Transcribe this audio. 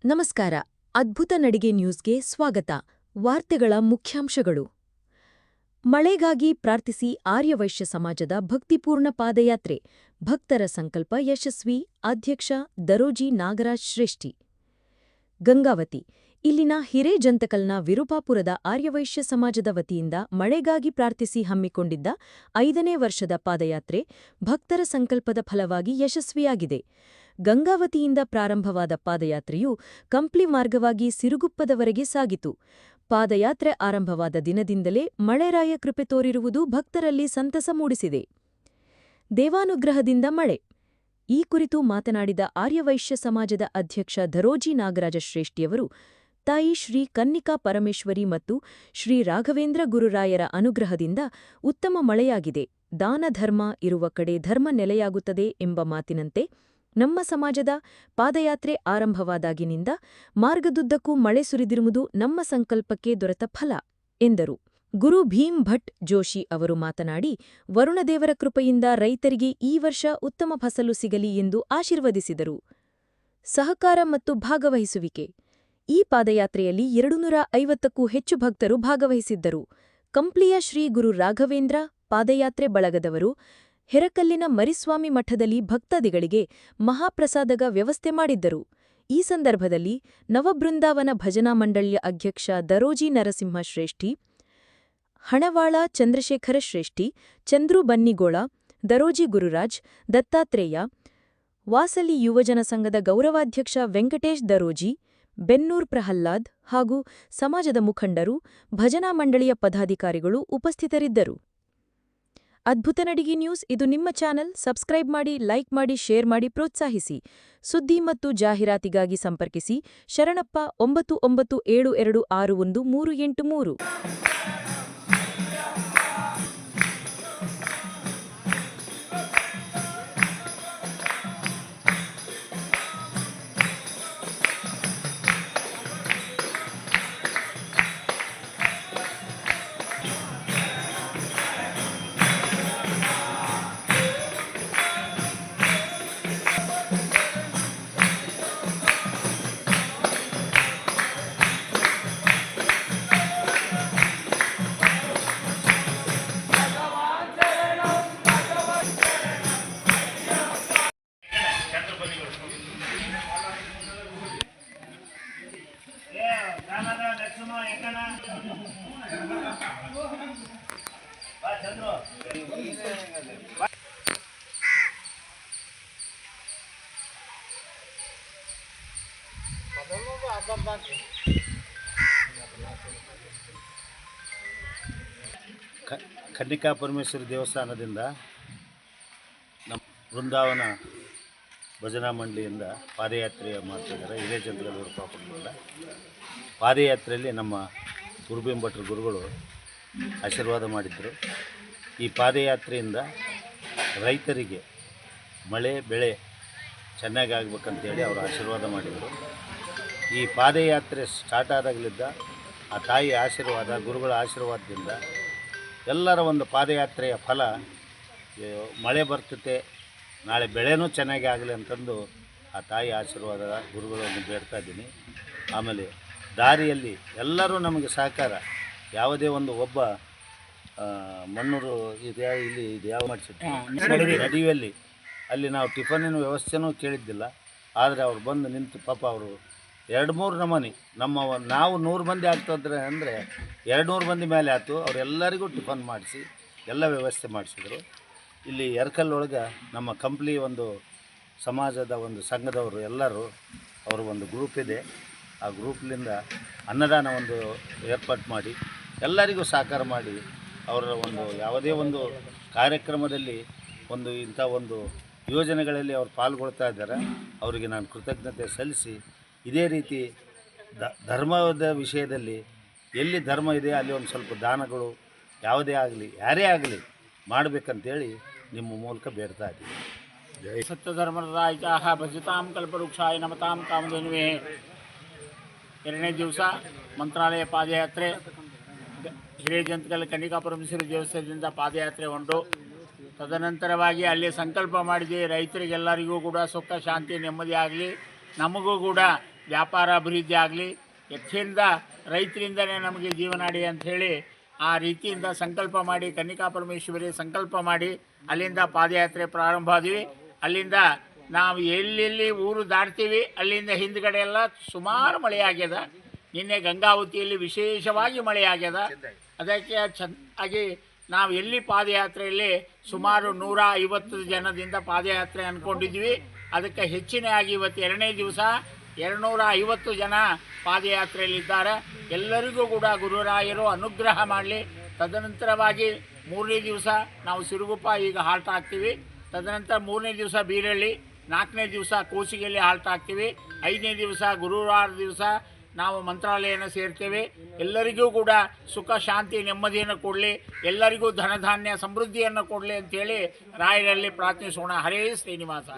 ನಮಸ್ಕಾರ. ಅದ್ಭುತ ನಡಿಗೆ ನ್ಯೂಸ್ಗೆ ಸ್ವಾಗತ. ವಾರ್ತೆಗಳ ಮುಖ್ಯಾಂಶಗಳು. ಮಳೆಗಾಗಿ ಪ್ರಾರ್ಥಿಸಿ ಆರ್ಯವೈಶ್ಯ ಸಮಾಜದ ಭಕ್ತಿಪೂರ್ಣ ಪಾದಯಾತ್ರೆ. ಭಕ್ತರ ಸಂಕಲ್ಪ ಯಶಸ್ವಿ. ಅಧ್ಯಕ್ಷ ದರೋಜಿ ನಾಗರಾಜ್ ಶ್ರೇಷ್ಠಿ. ಗಂಗಾವತಿ. ಇಲ್ಲಿನ ಹಿರೇಜಂತಕಲ್ನ ವಿರುಪಾಪುರದ ಆರ್ಯವೈಶ್ಯ ಸಮಾಜದ ವತಿಯಿಂದ ಮಳೆಗಾಗಿ ಪ್ರಾರ್ಥಿಸಿ ಹಮ್ಮಿಕೊಂಡಿದ್ದ 5ನೇ ವರ್ಷದ ಪಾದಯಾತ್ರೆ ಭಕ್ತರ ಸಂಕಲ್ಪದ ಫಲವಾಗಿ ಯಶಸ್ವಿಯಾಗಿದೆ. ಗಂಗಾವತಿಯಿಂದ ಪ್ರಾರಂಭವಾದ ಪಾದಯಾತ್ರೆಯು ಕಂಪ್ಲಿ ಮಾರ್ಗವಾಗಿ ಸಿರುಗುಪ್ಪದವರೆಗೆ ಸಾಗಿತು. ಪಾದಯಾತ್ರೆ ಆರಂಭವಾದ ದಿನದಿಂದಲೇ ಮಳೆರಾಯ ಕೃಪೆ ತೋರಿರುವುದು ಭಕ್ತರಲ್ಲಿ ಸಂತಸ ಮೂಡಿಸಿದೆ. ದೇವಾನುಗ್ರಹದಿಂದ ಮಳೆ. ಈ ಕುರಿತು ಮಾತನಾಡಿದ ಆರ್ಯವೈಶ್ಯ ಸಮಾಜದ ಅಧ್ಯಕ್ಷ ದರೋಜಿ ನಾಗರಾಜ ಶ್ರೇಷ್ಠಿಯವರು, ತಾಯಿ ಶ್ರೀ ಕನ್ನಿಕಾ ಪರಮೇಶ್ವರಿ ಮತ್ತು ಶ್ರೀ ರಾಘವೇಂದ್ರ ಗುರುರಾಯರ ಅನುಗ್ರಹದಿಂದ ಉತ್ತಮ ಮಳೆಯಾಗಿದೆ. ದಾನ ಧರ್ಮ ಇರುವ ಕಡೆ ಧರ್ಮ ನೆಲೆಯಾಗುತ್ತದೆ ಎಂಬ ಮಾತಿನಂತೆ ನಮ್ಮ ಸಮಾಜದ ಪಾದಯಾತ್ರೆ ಆರಂಭವಾದಾಗಿನಿಂದ ಮಾರ್ಗದುದ್ದಕ್ಕೂ ಮಳೆ ಸುರಿದಿರುವುದು ನಮ್ಮ ಸಂಕಲ್ಪಕ್ಕೆ ದೊರೆತ ಫಲ ಎಂದರು. ಗುರು ಭೀಮ್ ಭಟ್ ಜೋಶಿ ಅವರು ಮಾತನಾಡಿ, ವರುಣದೇವರ ಕೃಪೆಯಿಂದ ರೈತರಿಗೆ ಈ ವರ್ಷ ಉತ್ತಮ ಫಸಲು ಸಿಗಲಿ ಎಂದು ಆಶೀರ್ವದಿಸಿದರು. ಸಹಕಾರ ಮತ್ತು ಭಾಗವಹಿಸುವಿಕೆ. ಈ ಪಾದಯಾತ್ರೆಯಲ್ಲಿ 250ಕ್ಕೂ ಹೆಚ್ಚು ಭಕ್ತರು ಭಾಗವಹಿಸಿದ್ದರು. ಕಂಪ್ಲಿಯ ಶ್ರೀ ಗುರು ರಾಘವೇಂದ್ರ ಪಾದಯಾತ್ರೆ ಬಳಗದವರು ಹೆರಕಲ್ಲಿನ ಮರಿಸ್ವಾಮಿ ಮಠದಲ್ಲಿ ಭಕ್ತಾದಿಗಳಿಗೆ ಮಹಾಪ್ರಸಾದಗ ವ್ಯವಸ್ಥೆ ಮಾಡಿದ್ದರು. ಈ ಸಂದರ್ಭದಲ್ಲಿ ನವಬೃಂದಾವನ ಭಜನಾ ಮಂಡಳಿಯ ಅಧ್ಯಕ್ಷ ದರೋಜಿ ನರಸಿಂಹ ಶ್ರೇಷ್ಠಿ, ಹಣವಾಳ ಚಂದ್ರಶೇಖರ ಶ್ರೇಷ್ಠಿ, ಚಂದ್ರು ಬನ್ನಿಗೋಳ, ದರೋಜಿ ಗುರುರಾಜ್, ದತ್ತಾತ್ರೇಯ, ವಾಸಲಿ ಯುವಜನ ಸಂಘದ ಗೌರವಾಧ್ಯಕ್ಷ ವೆಂಕಟೇಶ್ ದರೋಜಿ, ಬೆನ್ನೂರ್ ಪ್ರಹ್ಲಾದ್ ಹಾಗೂ ಸಮಾಜದ ಮುಖಂಡರು, ಭಜನಾ ಮಂಡಳಿಯ ಪದಾಧಿಕಾರಿಗಳು ಉಪಸ್ಥಿತರಿದ್ದರು. ಅದ್ಭುತ ನಡಿಗೆ ನ್ಯೂಸ್ ಇದು ನಿಮ್ಮ ಚಾನೆಲ್. ಸಬ್ಸ್ಕ್ರೈಬ್ ಮಾಡಿ, ಲೈಕ್ ಮಾಡಿ, ಶೇರ್ ಮಾಡಿ, ಪ್ರೋತ್ಸಾಹಿಸಿ. ಸುದ್ದಿ ಮತ್ತು ಜಾಹೀರಾತಿಗಾಗಿ ಸಂಪರ್ಕಿಸಿ ಶರಣಪ್ಪ 9972261383. ಕನ್ನಿಕಾ ಪರಮೇಶ್ವರಿ ದೇವಸ್ಥಾನದಿಂದ ನಮ್ಮ ಬೃಂದಾವನ ಭಜನಾ ಮಂಡಳಿಯಿಂದ ಪಾದಯಾತ್ರೆ ಮಾಡ್ತಿದ್ದಾರೆ. ಹಿರೇಜಂತಕಲ್ ವಿರುಪಾಪುರದಿಂದ ಪಾದಯಾತ್ರೆಯಲ್ಲಿ ನಮ್ಮ ಗುರುಭೀಮ್ ಭಟ್ರ ಗುರುಗಳು ಆಶೀರ್ವಾದ ಮಾಡಿದ್ದರು. ಈ ಪಾದಯಾತ್ರೆಯಿಂದ ರೈತರಿಗೆ ಮಳೆ ಬೆಳೆ ಚೆನ್ನಾಗಿ ಆಗ್ಬೇಕಂತೇಳಿ ಅವರು ಆಶೀರ್ವಾದ ಮಾಡಿದರು. ಈ ಪಾದಯಾತ್ರೆ ಸ್ಟಾರ್ಟ್ ಆದಾಗಲಿದ್ದ ಆ ತಾಯಿ ಆಶೀರ್ವಾದ, ಗುರುಗಳ ಆಶೀರ್ವಾದದಿಂದ ಎಲ್ಲರ ಒಂದು ಪಾದಯಾತ್ರೆಯ ಫಲ ಮಳೆ ಬರ್ತತೆ, ನಾಳೆ ಬೆಳೆನೂ ಚೆನ್ನಾಗಿ ಆಗಲಿ ಅಂತಂದು ಆ ತಾಯಿ ಆಶೀರ್ವಾದ ಗುರುಗಳನ್ನು ಬೇಡ್ತಾ ಇದ್ದೀನಿ. ಆಮೇಲೆ ದಾರಿಯಲ್ಲಿ ಎಲ್ಲರೂ ನಮಗೆ ಸಹಕಾರ, ಯಾವುದೇ ಒಂದು ಒಬ್ಬ ಮಣ್ಣೂರು ಇಲ್ಲಿ ಇದು ಯಾವ ಮಾಡಿಸಿದ್ವಿ ನಡಿವೆಯಲ್ಲಿ ಅಲ್ಲಿ ನಾವು ಟಿಫನಿನ ವ್ಯವಸ್ಥೆನೂ ಕೇಳಿದ್ದಿಲ್ಲ. ಆದರೆ ಅವ್ರು ಬಂದು ನಿಂತು ಪಾಪ ಅವರು 2-3 ನಮೂನಿ ನಾವು 100 ಮಂದಿ ಆಗ್ತದ್ರೆ ಅಂದರೆ 200 ಮಂದಿ ಮೇಲೆ ಆಯ್ತು. ಅವರೆಲ್ಲರಿಗೂ ಟಿಫನ್ ಮಾಡಿಸಿ ಎಲ್ಲ ವ್ಯವಸ್ಥೆ ಮಾಡಿಸಿದರು. ಇಲ್ಲಿ ಎರಕಲ್ಲೊಳಗೆ ನಮ್ಮ ಕಂಪ್ಲಿ ಒಂದು ಸಮಾಜದ ಒಂದು ಸಂಘದವರು ಎಲ್ಲರೂ ಅವರ ಒಂದು ಗ್ರೂಪ್ ಇದೆ. ಆ ಗ್ರೂಪ್ಲಿಂದ ಅನ್ನದಾನ ಒಂದು ಏರ್ಪಾಟ್ ಮಾಡಿ ಎಲ್ಲರಿಗೂ ಸಹಕಾರ ಮಾಡಿ ಅವರ ಒಂದು ಯಾವುದೇ ಒಂದು ಕಾರ್ಯಕ್ರಮದಲ್ಲಿ ಒಂದು ಇಂಥ ಒಂದು ಯೋಜನೆಗಳಲ್ಲಿ ಅವರು ಪಾಲ್ಗೊಳ್ತಾ ಇದ್ದಾರೆ. ಅವರಿಗೆ ನಾನು ಕೃತಜ್ಞತೆ ಸಲ್ಲಿಸಿ, ಇದೇ ರೀತಿ ಧರ್ಮದ ವಿಷಯದಲ್ಲಿ ಎಲ್ಲಿ ಧರ್ಮ ಇದೆ ಅಲ್ಲಿ ಒಂದು ಸ್ವಲ್ಪ ದಾನಗಳು ಯಾವುದೇ ಆಗಲಿ ಯಾರೇ ಆಗಲಿ ಮಾಡಬೇಕಂತೇಳಿ ನಿಮ್ಮ ಮೂಲಕ ಬೇಡ್ತಾ ಇದ್ದೀವಿ. ಜೈ ಸತ್ಯಧರ್ಮರಾಯ ಭಜತಾಂ ಕಲ್ಪವೃಕ್ಷಾಯ ನಮತಾಂ ಕಾಮಧೇನುವೇ. 2ನೇ ದಿವಸ ಮಂತ್ರಾಲಯ ಪಾದಯಾತ್ರೆ ಹಿರೇಜಂತಕಲ್ ಕನ್ನಿಕಾ ಪರಮೇಶ್ವರಿ ದೇವಸ್ಥಾನದಿಂದ ಪಾದಯಾತ್ರೆ ಹೊಂಟು ತದನಂತರವಾಗಿ ಅಲ್ಲಿ ಸಂಕಲ್ಪ ಮಾಡಿದೆ, ರೈತರಿಗೆಲ್ಲರಿಗೂ ಕೂಡ ಸುಖ ಶಾಂತಿ ನೆಮ್ಮದಿ ಆಗಲಿ, ನಮಗೂ ಕೂಡ ವ್ಯಾಪಾರ ಅಭಿವೃದ್ಧಿ ಆಗಲಿ, ಹೆಚ್ಚಿನಿಂದ ರೈತರಿಂದನೇ ನಮಗೆ ಜೀವನಾಡಿ ಅಂಥೇಳಿ ಆ ರೀತಿಯಿಂದ ಸಂಕಲ್ಪ ಮಾಡಿ ಕನ್ನಿಕಾ ಪರಮೇಶ್ವರಿ ಸಂಕಲ್ಪ ಮಾಡಿ ಅಲ್ಲಿಂದ ಪಾದಯಾತ್ರೆ ಪ್ರಾರಂಭ ಆದ್ವಿ. ಅಲ್ಲಿಂದ ನಾವು ಎಲ್ಲೆಲ್ಲಿ ಊರು ದಾಟ್ತೀವಿ ಅಲ್ಲಿಂದ ಹಿಂದ್ಗಡೆ ಎಲ್ಲ ಸುಮಾರು ಮಳೆ ಆಗ್ಯದ. ನಿನ್ನೆ ಗಂಗಾವತಿಯಲ್ಲಿ ವಿಶೇಷವಾಗಿ ಮಳೆ ಆಗ್ಯದ. ಅದಕ್ಕೆ ಚೆನ್ನಾಗಿ ನಾವು ಎಲ್ಲಿ ಪಾದಯಾತ್ರೆಯಲ್ಲಿ ಸುಮಾರು 150 ಜನದಿಂದ ಪಾದಯಾತ್ರೆ ಅಂದ್ಕೊಂಡಿದ್ವಿ. ಅದಕ್ಕೆ ಹೆಚ್ಚಿನ ಆಗಿ ಇವತ್ತು 2ನೇ ದಿವಸ 250 ಜನ ಪಾದಯಾತ್ರೆಯಲ್ಲಿದ್ದಾರೆ. ಎಲ್ಲರಿಗೂ ಕೂಡ ಗುರುರಾಯರು ಅನುಗ್ರಹ ಮಾಡಲಿ. ತದನಂತರವಾಗಿ 3ನೇ ದಿವಸ ನಾವು ಸಿರುಗುಪ್ಪ ಈಗ ಹಾಲ್ಟ್ ಆಗ್ತೀವಿ. ತದನಂತರ 3ನೇ ದಿವಸ ಬೀರಳ್ಳಿ, 4ನೇ ದಿವಸ ಕೋಸಿಗೆಯಲ್ಲಿ ಹಾಲ್ಟ್ ಆಗ್ತೀವಿ. 5ನೇ ದಿವಸ ಗುರುವಾರ ದಿವಸ ನಾವು ಮಂತ್ರಾಲಯನ ಸೇರ್ತೇವೆ. ಎಲ್ಲರಿಗೂ ಕೂಡ ಸುಖ ಶಾಂತಿ ನೆಮ್ಮದಿಯನ್ನು ಕೊಡಲಿ, ಎಲ್ಲರಿಗೂ ಧನಧಾನ್ಯ ಸಮೃದ್ಧಿಯನ್ನು ಕೊಡಲಿ ಅಂತೇಳಿ ರಾಯರಲ್ಲಿ ಪ್ರಾರ್ಥಿಸೋಣ. ಹರೇ ಶ್ರೀನಿವಾಸ.